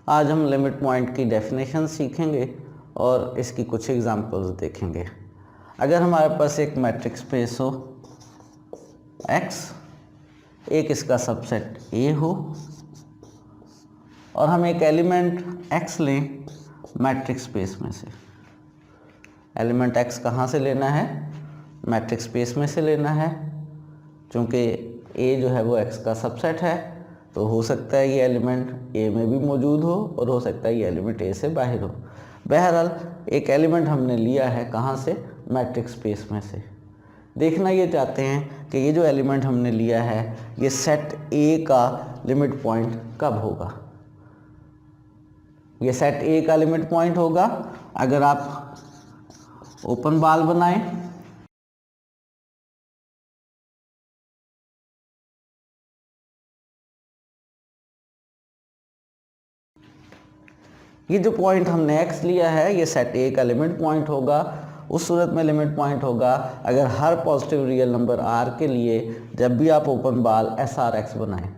आज हम limit point की डेफिनेशन सीखेंगे और इसकी कुछ एग्जांपल्स देखेंगे। अगर हमारे पास एक मैट्रिक्स स्पेस हो X, एक इसका सबसेट A हो और हम एक एलिमेंट X लें मैट्रिक्स स्पेस में से। एलिमेंट X कहाँ से लेना है? मैट्रिक्स स्पेस में से लेना है। चूँकि A जो है वो X का सबसेट है तो हो सकता है ये एलिमेंट A में भी मौजूद हो और हो सकता है ये एलिमेंट A से बाहर हो। बहरहाल एक एलिमेंट हमने लिया है कहाँ से? मैट्रिक्स स्पेस में से। देखना ये चाहते हैं कि ये जो एलिमेंट हमने लिया है ये सेट A का लिमिट पॉइंट कब होगा। ये सेट A का लिमिट पॉइंट होगा अगर आप ओपन बॉल बनाएं, ये जो पॉइंट हमने X लिया है ये सेट A का लिमिट पॉइंट होगा। उस सूरत में लिमिट पॉइंट होगा अगर हर पॉजिटिव रियल नंबर R के लिए जब भी आप ओपन बॉल SRX बनाएं,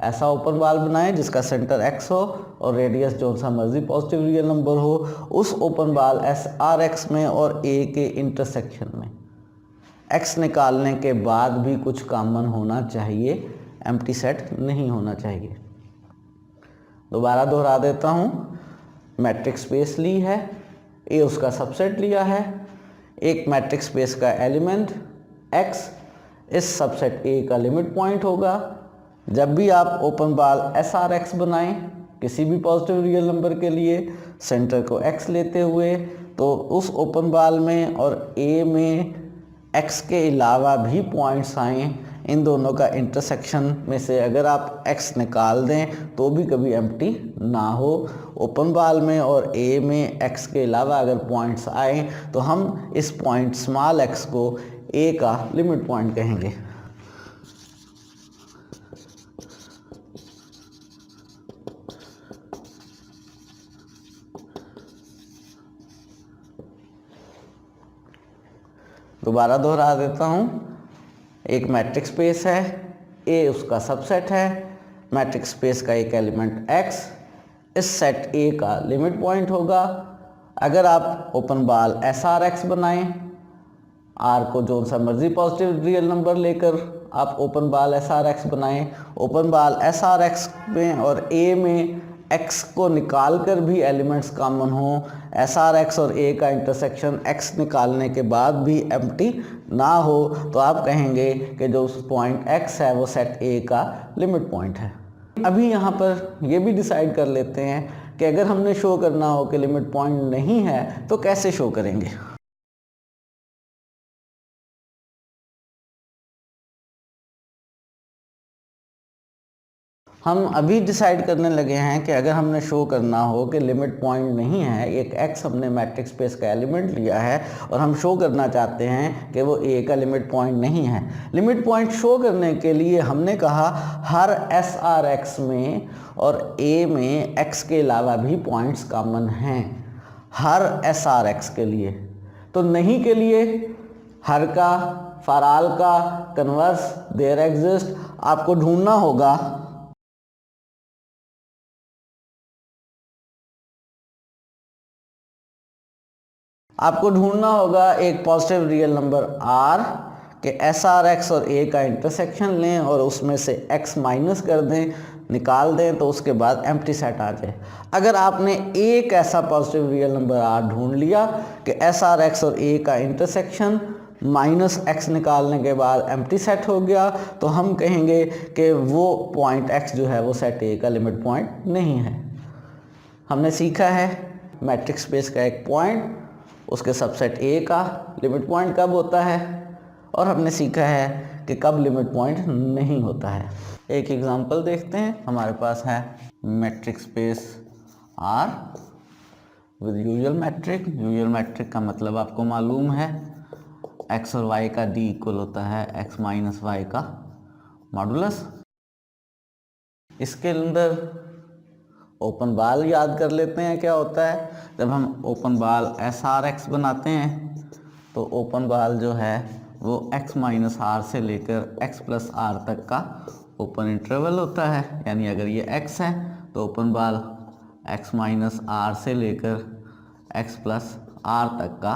ऐसा ओपन बॉल बनाएं जिसका सेंटर X हो और रेडियस जो सा मर्जी पॉजिटिव रियल नंबर हो, उस ओपन बॉल SRX में और A के इंटरसेक्शन में X निकालने के बाद भी कुछ कॉमन होना चाहिए, एम्प्टी सेट नहीं होना चाहिए। दोबारा दोहरा देता हूँ, मैट्रिक्स स्पेस ली है, A उसका सबसेट लिया है, एक मैट्रिक्स स्पेस का एलिमेंट X इस सबसेट A का लिमिट पॉइंट होगा। जब भी आप ओपन बॉल SRX बनाएं किसी भी पॉजिटिव रियल नंबर के लिए सेंटर को X लेते हुए, तो उस ओपन बॉल में और A में X के अलावा भी पॉइंट्स आएँ, इन दोनों का इंटरसेक्शन में से अगर आप X निकाल दें तो भी कभी एम्प्टी ना हो। ओपन बॉल में और A में X के अलावा अगर पॉइंट्स आए तो हम इस पॉइंट स्मॉल x को A का लिमिट पॉइंट कहेंगे। दोबारा दोहरा देता हूँ, एक मैट्रिक्स स्पेस है, A उसका सबसेट है, मैट्रिक्स स्पेस का एक एलिमेंट X इस सेट A का लिमिट पॉइंट होगा। अगर आप ओपन बॉल SRX बनाएं, R को जो सा मर्जी पॉजिटिव रियल नंबर लेकर आप ओपन बॉल SRX बनाएं, ओपन बॉल SRX में और A में X को निकाल कर भी एलिमेंट्स कॉमन हों, SRX और A का इंटरसेक्शन X निकालने के बाद भी एम्प्टी ना हो, तो आप कहेंगे कि जो उस पॉइंट X है वो सेट A का लिमिट पॉइंट है। अभी यहाँ पर ये भी डिसाइड कर लेते हैं कि अगर हमने शो करना हो कि लिमिट पॉइंट नहीं है तो कैसे शो करेंगे। हम अभी डिसाइड करने लगे हैं कि अगर हमने शो करना हो कि लिमिट पॉइंट नहीं है, एक X हमने मैट्रिक्स स्पेस का एलिमेंट लिया है और हम शो करना चाहते हैं कि वो A का लिमिट पॉइंट नहीं है। लिमिट पॉइंट शो करने के लिए हमने कहा हर SRX में और A में X के अलावा भी पॉइंट्स कॉमन हैं, हर SRX के लिए। तो नहीं के लिए हर का, फॉर ऑल का, कन्वर्स, देयर एग्जिस्ट आपको ढूंढना होगा। आपको ढूंढना होगा एक पॉजिटिव रियल नंबर R के SRX और A का इंटरसेक्शन लें और उसमें से X माइनस कर दें, निकाल दें, तो उसके बाद एम्प्टी सेट आ जाए। अगर आपने एक ऐसा पॉजिटिव रियल नंबर R ढूंढ लिया कि SRX और A का इंटरसेक्शन माइनस X निकालने के बाद एम्प्टी सेट हो गया, तो हम कहेंगे कि वो पॉइंट X जो है वो सेट A का लिमिट पॉइंट नहीं है। हमने सीखा है मैट्रिक्स स्पेस का एक पॉइंट, उसके सबसेट A का लिमिट पॉइंट कब होता है, और हमने सीखा है कि कब लिमिट पॉइंट नहीं होता है। एक एग्जांपल देखते हैं। हमारे पास है metric space R with usual metric. Usual metric का मतलब आपको मालूम है, x और y का D इक्वल होता है x माइनस y का मॉडुलस। इसके अंदर ओपन बॉल याद कर लेते हैं क्या होता है। जब हम ओपन बॉल SRX बनाते हैं तो ओपन बॉल जो है वो x माइनस R से लेकर x प्लस R तक का ओपन इंटरवल होता है। यानी अगर ये x है तो open ball x minus r से लेकर x प्लस आर तक का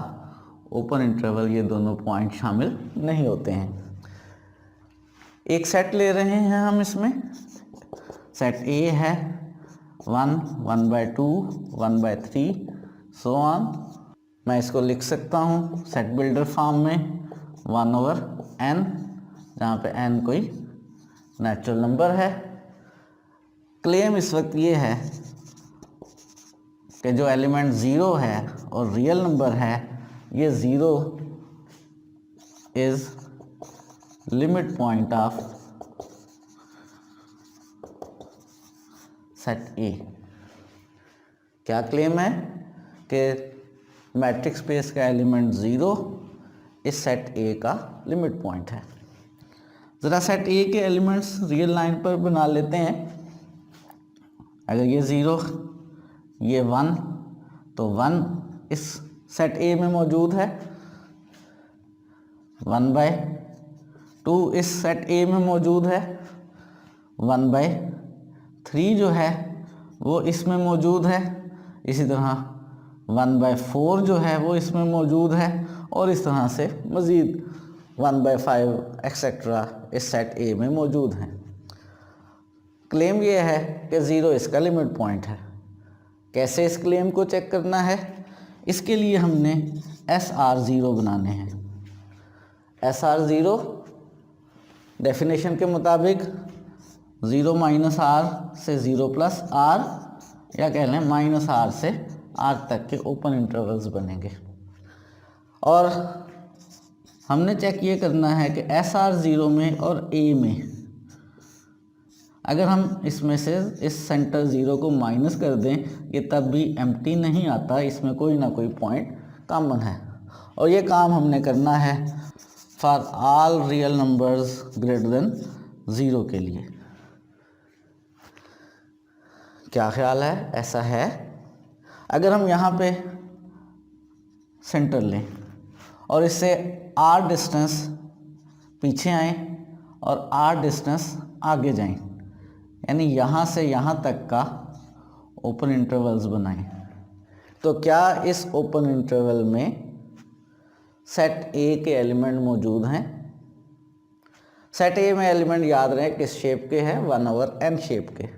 ओपन इंटरवल, ये दोनों पॉइंट शामिल नहीं होते हैं। एक सेट ले रहे हैं हम, इसमें सेट A है 1, 1/2, 1/3 सो ऑन। मैं इसको लिख सकता हूँ सेट बिल्डर फॉर्म में 1/n, जहाँ पे n कोई नेचुरल नंबर है। क्लेम इस वक्त ये है कि जो एलिमेंट ज़ीरो है और रियल नंबर है, ये zero is limit point of set ए। क्या क्लेम है कि मैट्रिक्स स्पेस का एलिमेंट ज़ीरो इस सेट ए का लिमिट पॉइंट है। ज़रा सेट ए के एलिमेंट्स रियल लाइन पर बना लेते हैं। अगर ये ज़ीरो, ये 1, तो 1 इस सेट ए में मौजूद है, 1/2 इस सेट ए में मौजूद है, 1/3 जो है वो इसमें मौजूद है, इसी तरह 1/4 जो है वो इसमें मौजूद है, और इस तरह से मज़ीद 1/5 एक्सेट्रा इस सेट ए में मौजूद हैं। क्लेम ये है कि ज़ीरो इसका लिमिट पॉइंट है। कैसे इस क्लेम को चेक करना है? इसके लिए हमने SR0 बनाने हैं। SR0 डेफिनेशन के मुताबिक 0 माइनस आर से 0 प्लस आर, या कह लें माइनस आर से आर तक के ओपन इंटरवल्स बनेंगे। और हमने चेक ये करना है कि SR0 में और A में अगर हम इसमें से इस सेंटर ज़ीरो को माइनस कर दें, ये तब भी एम्प्टी नहीं आता, इसमें कोई ना कोई पॉइंट कॉमन है। और ये काम हमने करना है for all real numbers greater than zero के लिए। क्या ख्याल है? ऐसा है। अगर हम यहाँ पे सेंटर लें और इससे r डिस्टेंस पीछे आए और r डिस्टेंस आगे जाएं, यानी यहाँ से यहाँ तक का ओपन इंटरवल्स बनाएं, तो क्या इस ओपन इंटरवल में सेट ए के एलिमेंट मौजूद हैं? सेट ए में एलिमेंट याद रहे किस शेप के हैं? 1/n शेप के।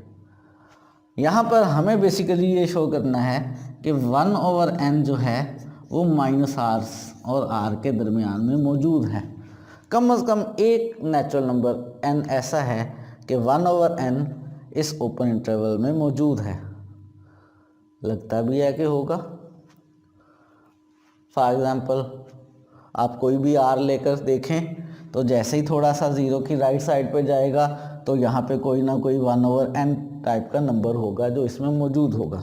यहाँ पर हमें बेसिकली ये शो करना है कि 1/n जो है वो -r और r के दरमियान में मौजूद है। कम से कम एक नेचुरल नंबर n ऐसा है कि 1/n इस ओपन इंटरवल में मौजूद है। लगता भी है कि होगा। फॉर एग्ज़ाम्पल आप कोई भी r लेकर देखें तो जैसे ही थोड़ा सा ज़ीरो की राइट साइड पे जाएगा तो यहाँ पे कोई ना कोई 1/n टाइप का नंबर होगा जो इसमें मौजूद होगा,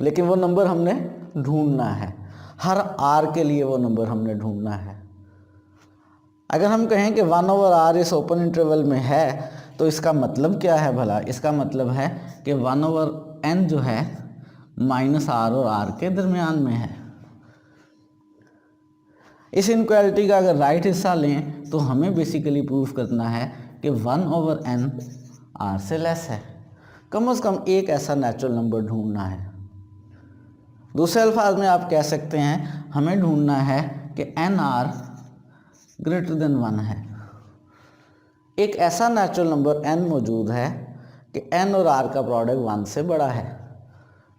लेकिन वो नंबर हमने ढूंढना है। हर r के लिए वो नंबर हमने ढूंढना है। अगर हम कहें कि 1/r इस ओपन इंटरवल में है तो इसका मतलब क्या है भला? इसका मतलब है कि 1/n जो है -r और r के दरमियान में है। इस इनक्वालिटी का अगर राइट हिस्सा लें तो हमें बेसिकली प्रूफ करना है कि 1/n r से लेस है। कम से कम एक ऐसा नेचुरल नंबर ढूंढना है। दूसरे अल्फाज में आप कह सकते हैं हमें ढूंढना है कि nr ग्रेटर देन 1 है। एक ऐसा नेचुरल नंबर n मौजूद है कि n और r का प्रोडक्ट 1 से बड़ा है।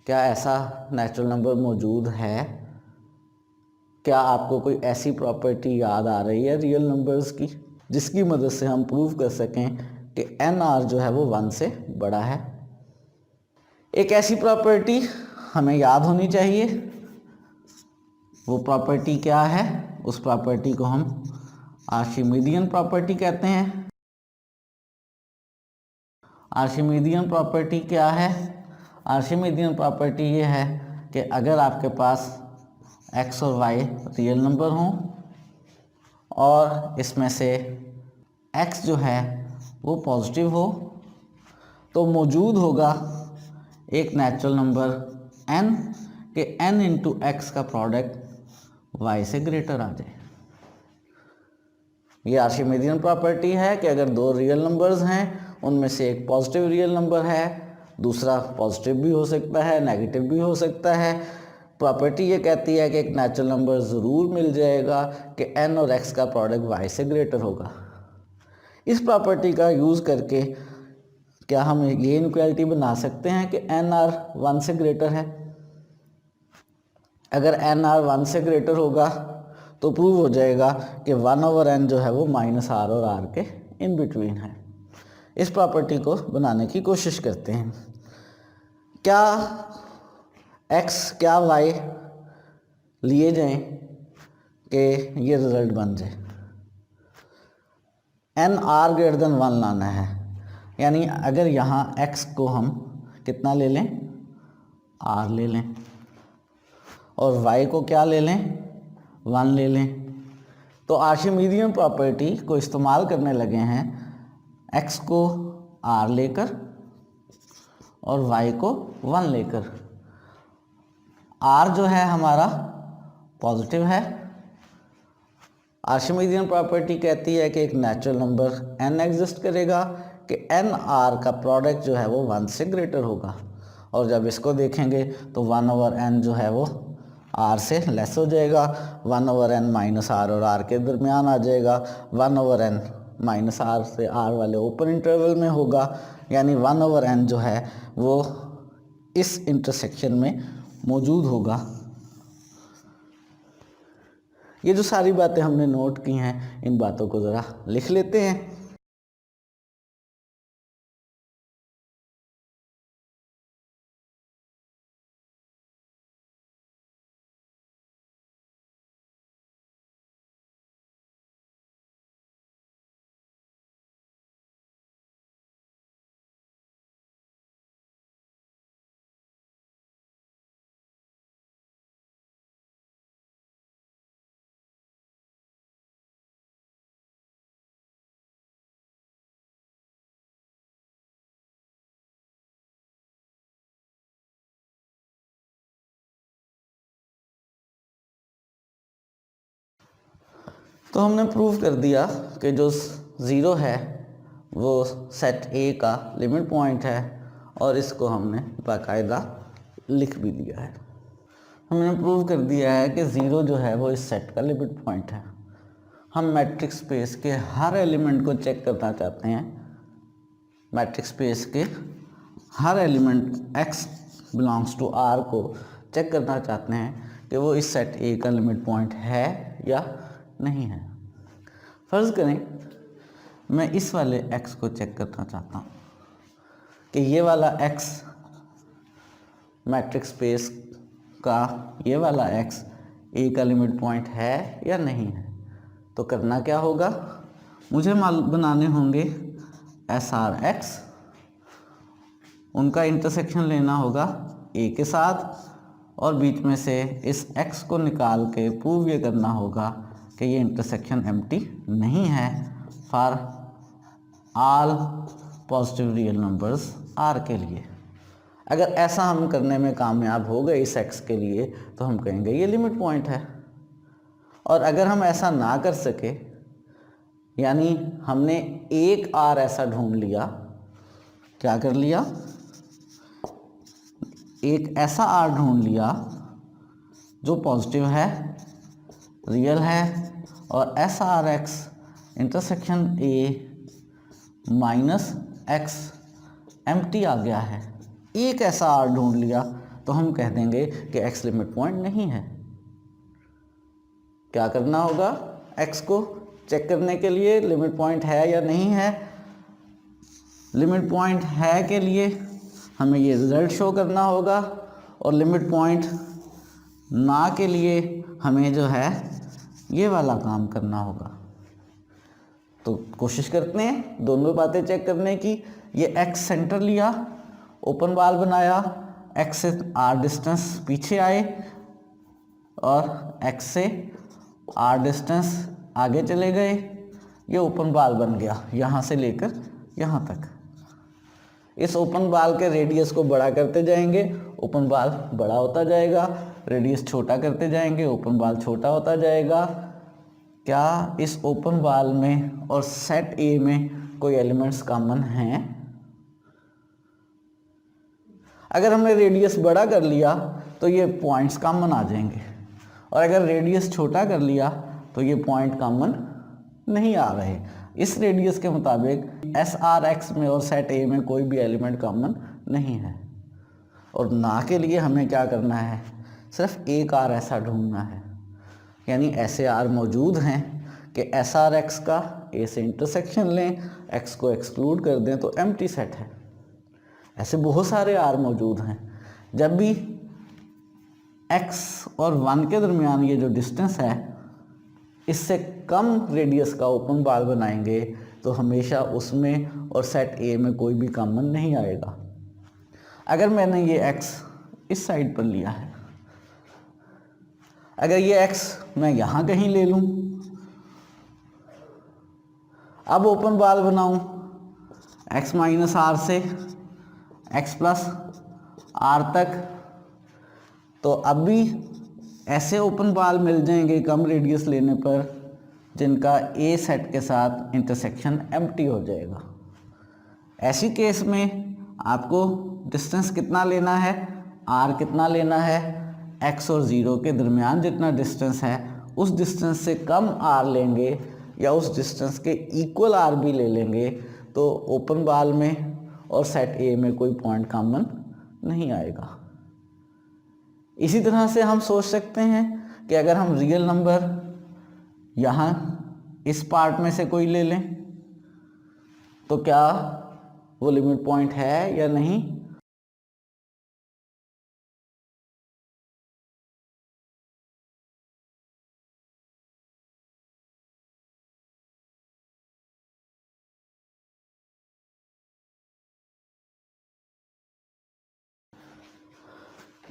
क्या ऐसा नेचुरल नंबर मौजूद है? क्या आपको कोई ऐसी प्रॉपर्टी याद आ रही है रियल नंबर्स की जिसकी मदद से हम प्रूव कर सकें कि nr जो है वो 1 से बड़ा है? एक ऐसी प्रॉपर्टी हमें याद होनी चाहिए। वो प्रॉपर्टी क्या है? उस प्रॉपर्टी को हम आर्शिमिडियन प्रॉपर्टी कहते हैं। आर्शिमिडियन प्रॉपर्टी क्या है? आर्शिमिडियन प्रॉपर्टी ये है कि अगर आपके पास x और y रियल नंबर हों और इसमें से x जो है वो पॉजिटिव हो, तो मौजूद होगा एक नेचुरल नंबर n के n इंटू x का प्रोडक्ट y से ग्रेटर आ जाए। ये आर्शिमिडियन प्रॉपर्टी है कि अगर दो रियल नंबर्स हैं, उनमें से एक पॉजिटिव रियल नंबर है दूसरा पॉजिटिव भी हो सकता है, नेगेटिव भी हो सकता है। प्रॉपर्टी ये कहती है कि एक नेचुरल नंबर ज़रूर मिल जाएगा कि n और x का प्रोडक्ट y से ग्रेटर होगा। इस प्रॉपर्टी का यूज़ करके क्या हम ये इनक्वालिटी बना सकते हैं कि n r 1 से ग्रेटर है? अगर n r 1 से ग्रेटर होगा तो प्रूव हो जाएगा कि 1/n जो है वो -r और r के इन बिटवीन है। इस प्रॉपर्टी को बनाने की कोशिश करते हैं। क्या x क्या y लिए जाएं कि ये रिजल्ट बन जाए। n r ग्रेटर देन 1 लाना है, यानी अगर यहाँ x को हम कितना ले लें, r ले लें, और y को क्या ले लें, 1 ले लें, तो आर्शिमीडियन प्रॉपर्टी को इस्तेमाल करने लगे हैं x को r लेकर और y को 1 लेकर। r जो है हमारा पॉजिटिव है। आर्शिमीडियन प्रॉपर्टी कहती है कि एक नेचुरल नंबर n एग्जिस्ट करेगा कि n r का प्रोडक्ट जो है वो 1 से ग्रेटर होगा, और जब इसको देखेंगे तो 1/n जो है वो r से लेस हो जाएगा, 1/n -r और r के दरमियान आ जाएगा, 1/n -r से r वाले ओपन इंटरवल में होगा, यानी 1/n जो है वो इस इंटरसेक्शन में मौजूद होगा। ये जो सारी बातें हमने नोट की हैं, इन बातों को ज़रा लिख लेते हैं। तो हमने प्रूव कर दिया कि जो 0 है वो सेट ए का लिमिट पॉइंट है, और इसको हमने बाकायदा लिख भी दिया है। हमने प्रूव कर दिया है कि 0 जो है वो इस सेट का लिमिट पॉइंट है। हम मैट्रिक्स स्पेस के हर एलिमेंट को चेक करना चाहते हैं। मैट्रिक्स स्पेस के हर element x belongs to r को चेक करना चाहते हैं कि वो इस सेट ए का लिमिट पॉइंट है या नहीं है। फ़र्ज़ करें मैं इस वाले x को चेक करना चाहता हूँ कि ये वाला x मैट्रिक्स स्पेस का ये वाला x ए का लिमिट पॉइंट है या नहीं है। तो करना क्या होगा, मुझे बनाने होंगे SRX, उनका इंटरसेक्शन लेना होगा A के साथ, और बीच में से इस x को निकाल के प्रूव ये करना होगा कि ये इंटरसेक्शन एम्प्टी नहीं है for all positive real numbers r के लिए। अगर ऐसा हम करने में कामयाब हो गए इस x के लिए तो हम कहेंगे ये लिमिट पॉइंट है। और अगर हम ऐसा ना कर सके, यानी हमने एक r ऐसा ढूंढ लिया, क्या कर लिया, एक ऐसा r ढूंढ लिया जो पॉजिटिव है, रियल है, और SRX intersection A -x empty आ गया है, एक ऐसा r ढूंढ लिया, तो हम कह देंगे कि x लिमिट पॉइंट नहीं है। क्या करना होगा, x को चेक करने के लिए लिमिट पॉइंट है या नहीं है। लिमिट पॉइंट है के लिए हमें ये रिजल्ट शो करना होगा, और लिमिट पॉइंट ना के लिए हमें जो है ये वाला काम करना होगा। तो कोशिश करते हैं दोनों बातें चेक करने की। ये x सेंटर लिया, ओपन बॉल बनाया, x से r डिस्टेंस पीछे आए और x से r डिस्टेंस आगे चले गए, ये ओपन बॉल बन गया यहाँ से लेकर यहाँ तक। इस ओपन बॉल के रेडियस को बड़ा करते जाएंगे, ओपन बॉल बड़ा होता जाएगा, रेडियस छोटा करते जाएंगे, ओपन बॉल छोटा होता जाएगा। क्या इस ओपन बॉल में और सेट ए में कोई एलिमेंट्स कॉमन हैं? अगर हमने रेडियस बड़ा कर लिया तो ये पॉइंट्स कॉमन आ जाएंगे, और अगर रेडियस छोटा कर लिया तो ये पॉइंट कॉमन नहीं आ रहे। इस रेडियस के मुताबिक एस आर एक्स में और सेट ए में कोई भी एलिमेंट कॉमन नहीं है, और ना के लिए हमें क्या करना है, सिर्फ एक आर ऐसा ढूंढना है, यानी ऐसे आर मौजूद हैं कि एस आर एक्स का ए से इंटरसेक्शन लें, एक्स को एक्सक्लूड कर दें तो एम्प्टी सेट है। ऐसे बहुत सारे आर मौजूद हैं। जब भी x और 1 के दरमियान ये जो डिस्टेंस है इससे कम रेडियस का ओपन बाल बनाएंगे तो हमेशा उसमें और सेट ए में कोई भी कॉमन नहीं आएगा। अगर मैंने ये x इस साइड पर लिया है, अगर ये x मैं यहाँ कहीं ले लूँ, अब ओपन बाल बनाऊँ x माइनस आर से x प्लस आर तक, तो अब भी ऐसे ओपन बाल मिल जाएंगे कम रेडियस लेने पर जिनका ए सेट के साथ इंटरसेक्शन एम्प्टी हो जाएगा। ऐसी केस में आपको डिस्टेंस कितना लेना है, आर कितना लेना है, एक्स और ज़ीरो के दरमियान जितना डिस्टेंस है उस डिस्टेंस से कम आर लेंगे या उस डिस्टेंस के इक्वल आर भी ले लेंगे तो ओपन बाल में और सेट ए में कोई पॉइंट कॉमन नहीं आएगा। इसी तरह से हम सोच सकते हैं कि अगर हम रियल नंबर यहाँ इस पार्ट में से कोई ले लें तो क्या वो लिमिट पॉइंट है या नहीं।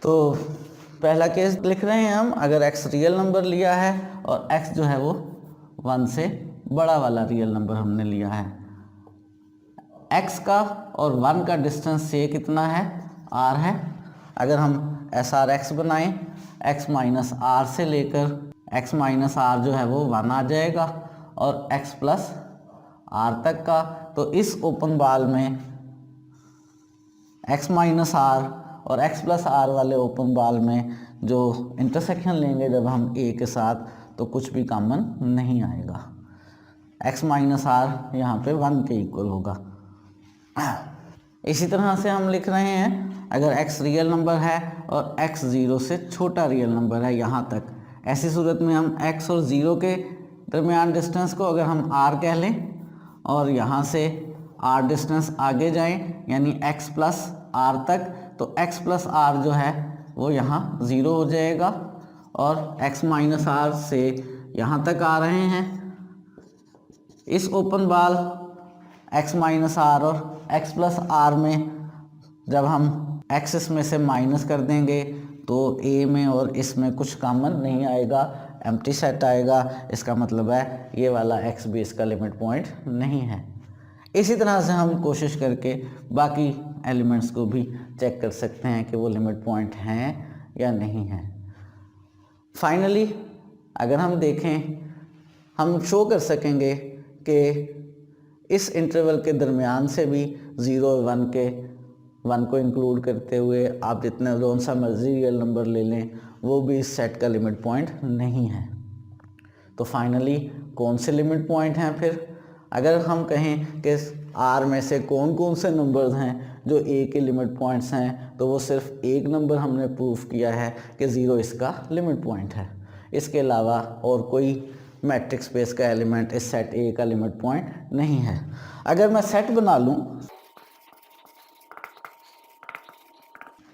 तो पहला केस लिख रहे हैं हम, अगर x रियल नंबर लिया है और x जो है वो 1 से बड़ा वाला रियल नंबर हमने लिया है, x का और 1 का डिस्टेंस से कितना है, r है। अगर हम एस आर एक्स बनाएं, x माइनस आर से लेकर x माइनस आर जो है वो 1 आ जाएगा और x प्लस आर तक का, तो इस ओपन बाल में x माइनस आर और x प्लस आर वाले ओपन बाल में जो इंटरसेक्शन लेंगे जब हम a के साथ तो कुछ भी कॉमन नहीं आएगा। x माइनस आर यहाँ पे 1 के इक्वल होगा। इसी तरह से हम लिख रहे हैं, अगर x रियल नंबर है और x 0 से छोटा रियल नंबर है यहाँ तक, ऐसी सूरत में हम x और 0 के दरमियान डिस्टेंस को अगर हम r कह लें और यहाँ से r डिस्टेंस आगे जाएं यानी x प्लस आर तक, तो x प्लस आर जो है वो यहाँ 0 हो जाएगा और x माइनस आर से यहाँ तक आ रहे हैं। इस open ball x minus r और x प्लस आर में जब हम x इसमें से माइनस कर देंगे तो a में और इसमें कुछ कॉमन नहीं आएगा, एम्प्टी सेट आएगा। इसका मतलब है ये वाला x भी इसका लिमिट पॉइंट नहीं है। इसी तरह से हम कोशिश करके बाकी एलिमेंट्स को भी चेक कर सकते हैं कि वो लिमिट पॉइंट हैं या नहीं हैं। फाइनली अगर हम देखें, हम शो कर सकेंगे कि इस इंटरवल के दरमियान से भी 0 और 1 को इंक्लूड करते हुए आप जितने कौन सा मर्जी रियल नंबर ले लें वो भी इस सेट का लिमिट पॉइंट नहीं है। तो फाइनली कौन से लिमिट पॉइंट हैं फिर? अगर हम कहें कि R में से कौन कौन से नंबर्स हैं जो A के लिमिट पॉइंट्स हैं, तो वो सिर्फ एक नंबर हमने प्रूफ किया है कि 0 इसका लिमिट पॉइंट है। इसके अलावा और कोई मैट्रिक्स स्पेस का एलिमेंट इस सेट A का लिमिट पॉइंट नहीं है। अगर मैं सेट बना लूँ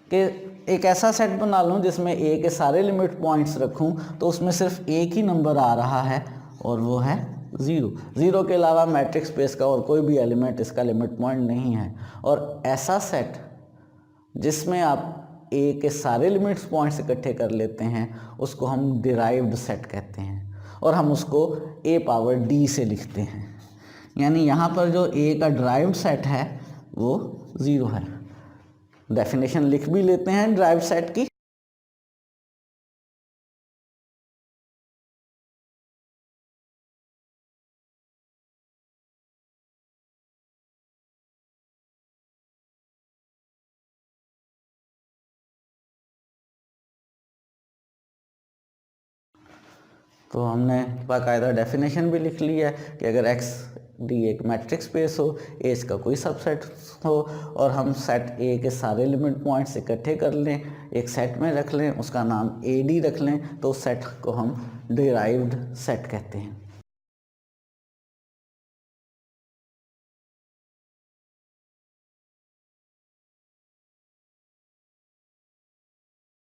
कि एक ऐसा सेट बना लूँ जिसमें A के सारे लिमिट पॉइंट्स रखूँ, तो उसमें सिर्फ एक ही नंबर आ रहा है और वो है 0 के अलावा मैट्रिक्स स्पेस का और कोई भी एलिमेंट इसका लिमिट पॉइंट नहीं है। और ऐसा सेट जिसमें आप A के सारे लिमिट्स पॉइंट्स इकट्ठे कर लेते हैं उसको हम डिराइव्ड सेट कहते हैं और हम उसको A पावर D से लिखते हैं। यानी यहाँ पर जो A का डिराइव्ड सेट है वो 0 है। डेफिनेशन लिख भी लेते हैं डिराइव्ड सेट की। तो हमने बाकायदा डेफिनेशन भी लिख ली है कि अगर एक्स डी एक मैट्रिक्स स्पेस हो, ए इसका कोई सबसेट हो और हम सेट ए के सारे लिमिट पॉइंट्स इकट्ठे कर लें, एक सेट में रख लें, उसका नाम ए डी रख लें, तो उस सेट को हम डिराइव्ड सेट कहते हैं।